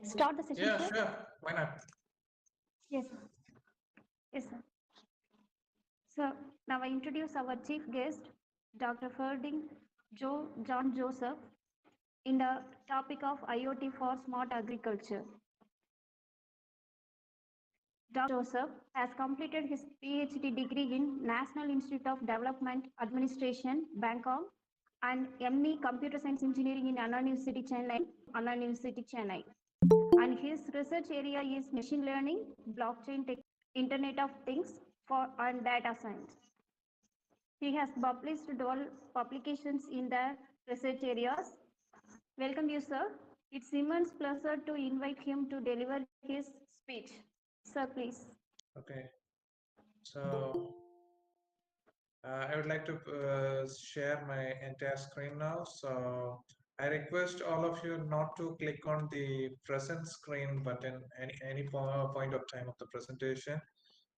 Start the session, Yeah, sir? sure. Why not? Yes, sir. Yes, sir. So now I introduce our chief guest, Dr. Ferding John Joseph, in the topic of IoT for smart agriculture. Dr. Joseph has completed his PhD degree in National Institute of Development Administration, Bangkok, and ME Computer Science Engineering in Anna University, Chennai. And his research area is machine learning, blockchain tech, Internet of Things, and data science. He has published 12 publications in the research areas. Welcome you, sir. It's immense pleasure to invite him to deliver his speech. Sir, please. Okay. So I would like to share my entire screen now. So I request all of you not to click on the present screen button any point of time of the presentation.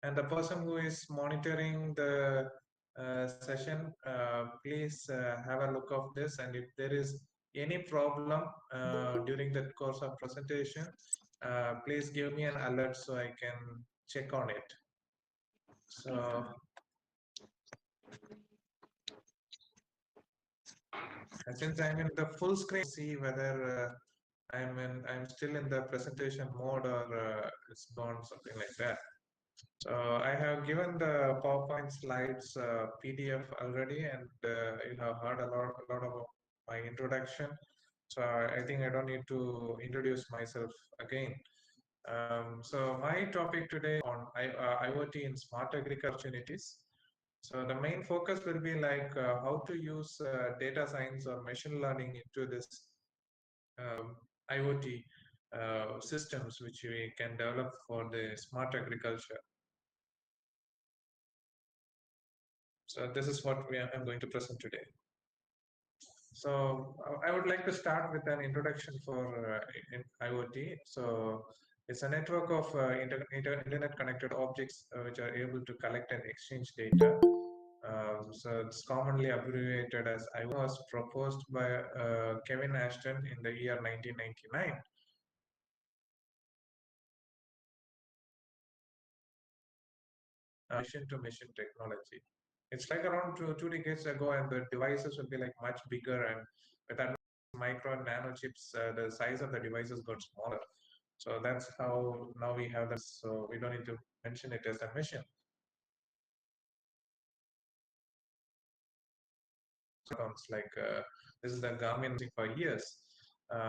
And the person who is monitoring the session, please have a look of this. And if there is any problem during the course of presentation, please give me an alert so I can check on it. So since I'm in the full screen, see whether I'm still in the presentation mode or it's gone, something like that. So I have given the PowerPoint slides PDF already, and you have heard a lot of my introduction. So I think I don't need to introduce myself again. So my topic today on IoT in smart agriculture opportunities. So the main focus will be like how to use data science or machine learning into this IoT systems which we can develop for the smart agriculture. So this is what I'm going to present today. So I would like to start with an introduction for IoT. So it's a network of internet-connected objects which are able to collect and exchange data. So it's commonly abbreviated as IoT. Was proposed by Kevin Ashton in the year 1999. Machine-to-machine technology. It's like around two decades ago, and the devices will be like much bigger, and with that micro and nano chips, the size of the devices got smaller. So that's how now we have this. So we don't need to mention it as a mission. Like this is the Garmin for years.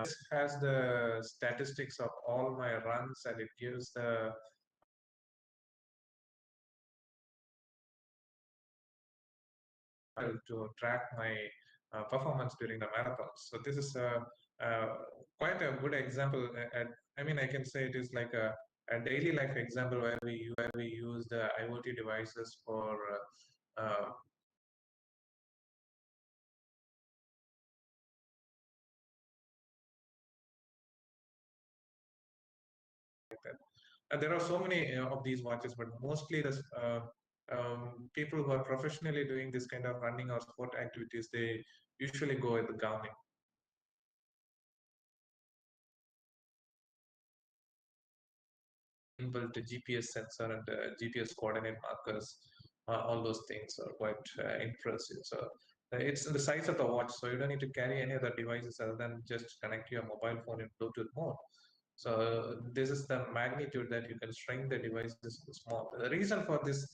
This has the statistics of all my runs, and it gives the to track my performance during the marathons. So this is quite a good example. I mean, I can say it is like a daily life example where we use the IoT devices for there are so many of these watches, but mostly this people who are professionally doing this kind of running or sport activities, they usually go with the Garmin. Inbuilt GPS sensor and GPS coordinate markers, all those things are quite impressive. So it's the size of the watch, so you don't need to carry any other devices other than just connect your mobile phone in Bluetooth mode. So this is the magnitude that you can shrink the devices small. The reason for this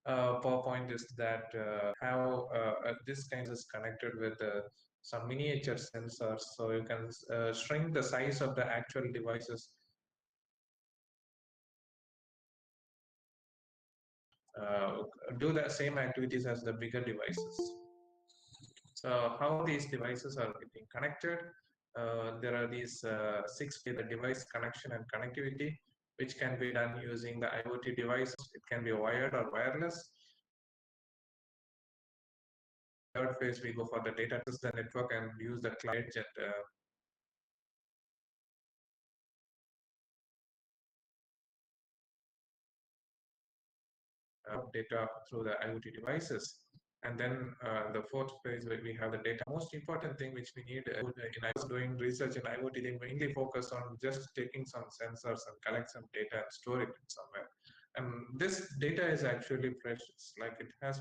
PowerPoint is that how this kind is connected with some miniature sensors, so you can shrink the size of the actual devices. Do the same activities as the bigger devices. So how these devices are getting connected? there are these six the device connection and connectivity, which can be done using the IoT device. It can be wired or wireless. Third phase, we go for the data access the network and use the cloud and data through the IoT devices. And then the fourth phase where we have the data. Most important thing which we need in I was doing research in IoT, they mainly focus on just taking some sensors and collect some data and store it somewhere. And this data is actually precious. Like it has